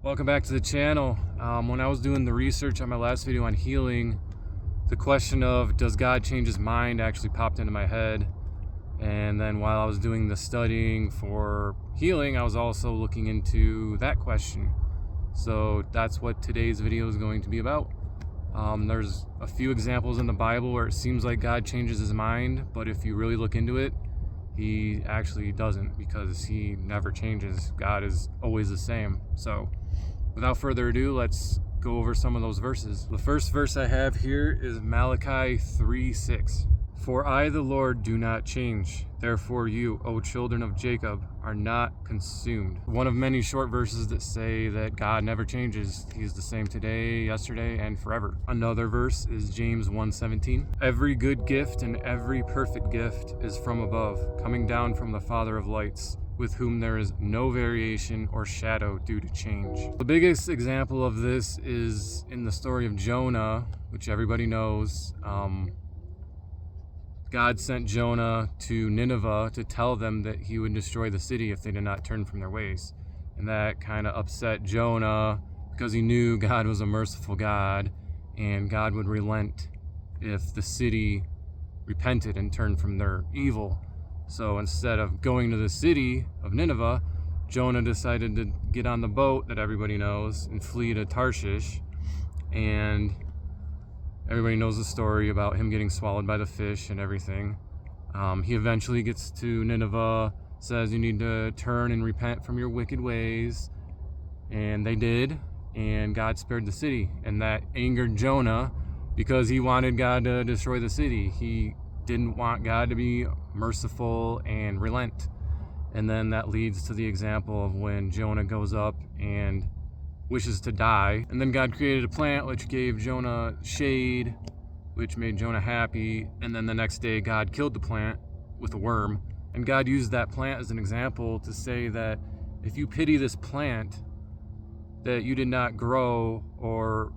Welcome back to the channel. When I was doing the research on my last video on healing, the question of does God change his mind actually popped into my head. And then while I was doing the studying for healing, I was also looking into that question. So that's what today's video is going to be about. There's a few examples in the Bible where it seems like God changes his mind, but if you really look into it, he actually doesn't, because he never changes. God is always the same. So without further ado, let's go over some of those verses. The first verse I have here is Malachi 3:6. For I, the Lord, do not change. Therefore you, O children of Jacob, are not consumed. One of many short verses that say that God never changes. He's the same today, yesterday, and forever. Another verse is James 1:17. Every good gift and every perfect gift is from above, coming down from the Father of lights, with whom there is no variation or shadow due to change. The biggest example of this is in the story of Jonah, which everybody knows. God sent Jonah to Nineveh to tell them that he would destroy the city if they did not turn from their ways. And that kind of upset Jonah because he knew God was a merciful God and God would relent if the city repented and turned from their evil. So instead of going to the city of Nineveh, Jonah decided to get on the boat that everybody knows and flee to Tarshish. And everybody knows the story about him getting swallowed by the fish and everything. He eventually gets to Nineveh, says you need to turn and repent from your wicked ways. And they did, and God spared the city. And that angered Jonah because he wanted God to destroy the city. He didn't want God to be merciful and relent. And then that leads to the example of when Jonah goes up and wishes to die, and then God created a plant which gave Jonah shade, which made Jonah happy, and then the next day God killed the plant with a worm. And God used that plant as an example to say that if you pity this plant that you did not grow or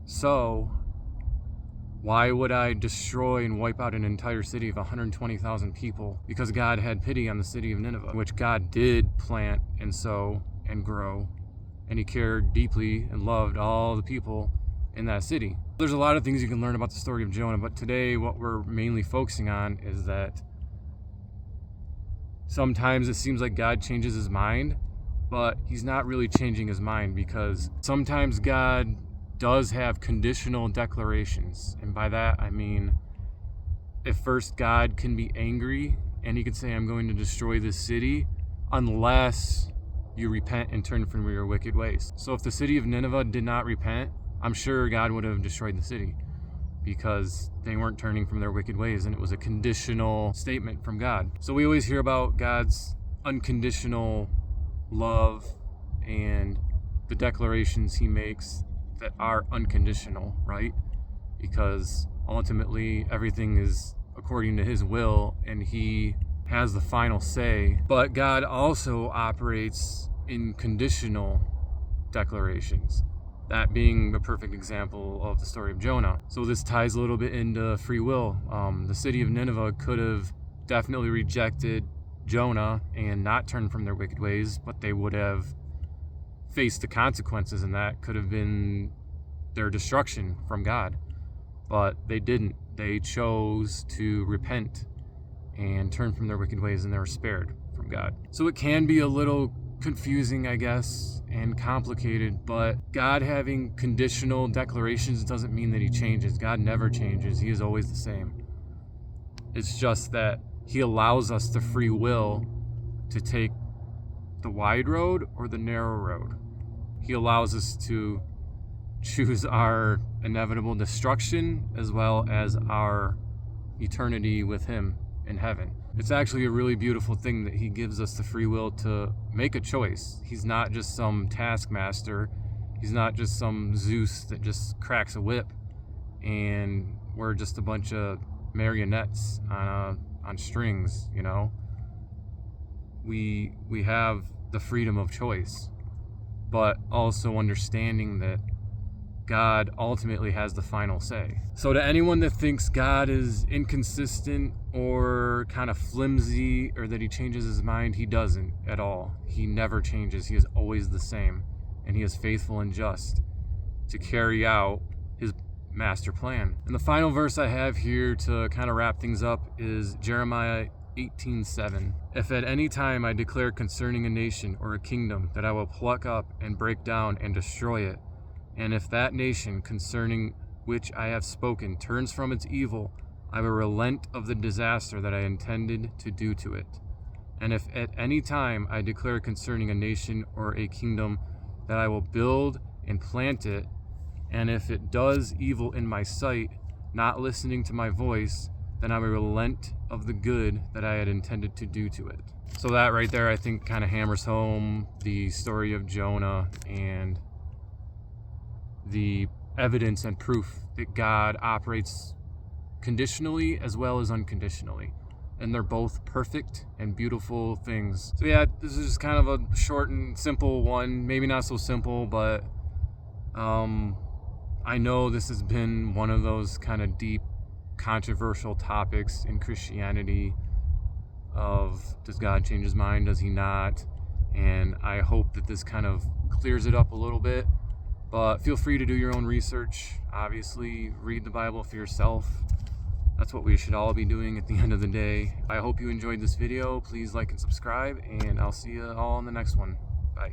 sow, why would I destroy and wipe out an entire city of 120,000 people? Because God had pity on the city of Nineveh, which God did plant and sow and grow. And he cared deeply and loved all the people in that city. There's a lot of things you can learn about the story of Jonah, but today what we're mainly focusing on is that sometimes it seems like God changes his mind, but he's not really changing his mind, because sometimes God does have conditional declarations. And by that I mean, at first God can be angry and he could say, I'm going to destroy this city unless you repent and turn from your wicked ways. So if the city of Nineveh did not repent, I'm sure God would have destroyed the city, because they weren't turning from their wicked ways, and it was a conditional statement from God. So we always hear about God's unconditional love and the declarations he makes that are unconditional, right? Because ultimately everything is according to his will and he has the final say. But God also operates in conditional declarations, that being the perfect example of the story of Jonah. So this ties a little bit into free will. The city of Nineveh could have definitely rejected Jonah and not turned from their wicked ways, but they would have faced the consequences, and that could have been their destruction from God. But they didn't. They chose to repent and turn from their wicked ways, and they were spared from God. So it can be a little confusing, I guess, and complicated, but God having conditional declarations doesn't mean that he changes. God never changes. He is always the same. It's just that he allows us the free will to take the wide road or the narrow road. He allows us to choose our inevitable destruction as well as our eternity with him in heaven. It's actually a really beautiful thing that he gives us the free will to make a choice. He's not just some taskmaster. He's not just some Zeus that just cracks a whip and we're just a bunch of marionettes on strings, you know. We have the freedom of choice, but also understanding that God ultimately has the final say. So to anyone that thinks God is inconsistent or kind of flimsy, or that he changes his mind, he doesn't at all. He never changes. He is always the same. and he is faithful and just to carry out his master plan. And the final verse I have here to kind of wrap things up is Jeremiah 18:7. If at any time I declare concerning a nation or a kingdom that I will pluck up and break down and destroy it, and if that nation concerning which I have spoken turns from its evil, I will relent of the disaster that I intended to do to it. And if at any time I declare concerning a nation or a kingdom that I will build and plant it, and if it does evil in my sight, not listening to my voice, then I will relent of the good that I had intended to do to it. So that right there, I think, kind of hammers home the story of Jonah and the evidence and proof that God operates conditionally as well as unconditionally. And they're both perfect and beautiful things. So yeah, this is just kind of a short and simple one. Maybe not so simple, but I know this has been one of those kind of deep, controversial topics in Christianity of, does God change his mind, does he not? And I hope that this kind of clears it up a little bit. But feel free to do your own research. Obviously, read the Bible for yourself. That's what we should all be doing at the end of the day. I hope you enjoyed this video. Please like and subscribe, and I'll see you all in the next one. Bye.